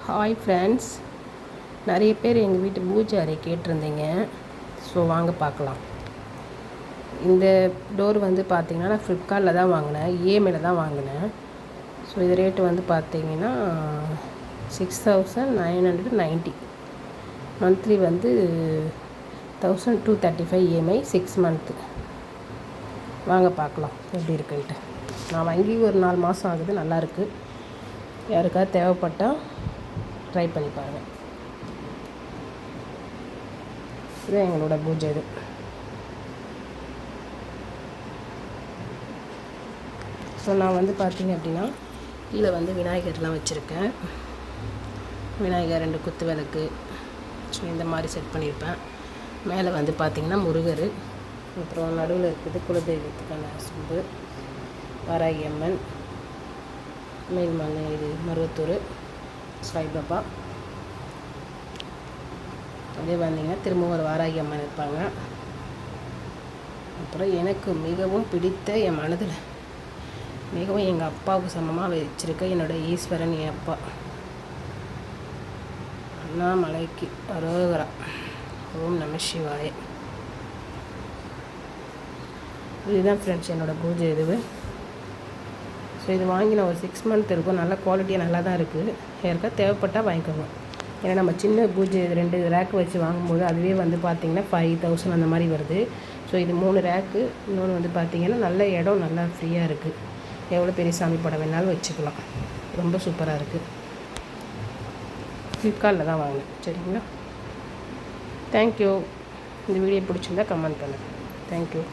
Hi friends, நிறைய பேர் எங்கள் வீட்டு பூஜை அறை கேட்டிருந்தீங்க. ஸோ வாங்க பார்க்கலாம். இந்த டோர் வந்து பார்த்திங்கன்னா நான் ஃப்ளிப்கார்ட்டில் தான் வாங்கினேன், இஎம்ஐயில் தான் வாங்கினேன். ஸோ இது ரேட்டு வந்து பார்த்திங்கன்னா 6990. மந்த்லி வந்து 1235 இஎம்ஐ, 6 மந்த்து. வாங்க பார்க்கலாம் எப்படி இருக்குன்ட்டு. நான் வாங்கி ஒரு 4 மாதம் ஆகுது, நல்லாயிருக்கு. யாருக்காவது தேவைப்பட்டால் ட்ரை பண்ணி பாருங்கள். இதுதான் எங்களோட பூஜை. இது ஸோ நான் வந்து பார்த்திங்க அப்படின்னா கீழே வந்து விநாயகர்லாம் வச்சுருக்கேன். விநாயகர் 2 குத்து விளக்கு, ஸோ இந்த மாதிரி செட் பண்ணியிருப்பேன். மேலே வந்து பார்த்திங்கன்னா முருகர், அப்புறம் நடுவில் இருக்குது குலதெய்வத்துக்கான சொம்பு, வாராகி அம்மன், மேல்மலை இது மருவத்தூர் சாய்பாபா. அதே வந்தீங்கன்னா திரும்ப ஒரு வாராகி அம்மன் இருப்பாங்க. அப்புறம் எனக்கு மிகவும் பிடித்த, என் மனதில் மிகவும் எங்கள் அப்பாவுக்கு சமமாக வச்சுருக்க என்னோடய ஈஸ்வரன், என் அப்பா அண்ணாமலைக்கு அரோகரா. ஓம் நம சிவாய. இதுதான் ஃப்ரெண்ட்ஸ் என்னோடய பூஜை. ஸோ இது வாங்கி நான் ஒரு 6 மந்த் இருக்கும். நல்ல குவாலிட்டியாக நல்லா தான் இருக்குது. யாருக்கா தேவைப்பட்டால் வாங்கிக்கோங்க. ஏன்னா நம்ம சின்ன பூஜை 2 ரேக்கு வச்சு வாங்கும்போது அதுவே வந்து பார்த்திங்கன்னா 5000 அந்த மாதிரி வருது. ஸோ இது 3 ரேக்கு. இன்னொன்று வந்து பார்த்திங்கன்னா நல்ல இடம், நல்லா ஃப்ரீயாக இருக்குது. எவ்வளோ பெரிய சாமி படம் வேணாலும் வச்சுக்கலாம். ரொம்ப சூப்பராக இருக்குது. ஃப்ளிப்கார்ட்டில் தான் வாங்கினேன். சரிங்களா? தேங்க்யூ. இந்த வீடியோ பிடிச்சிருந்தா கமெண்ட் பண்ணுங்கள். தேங்க்யூ.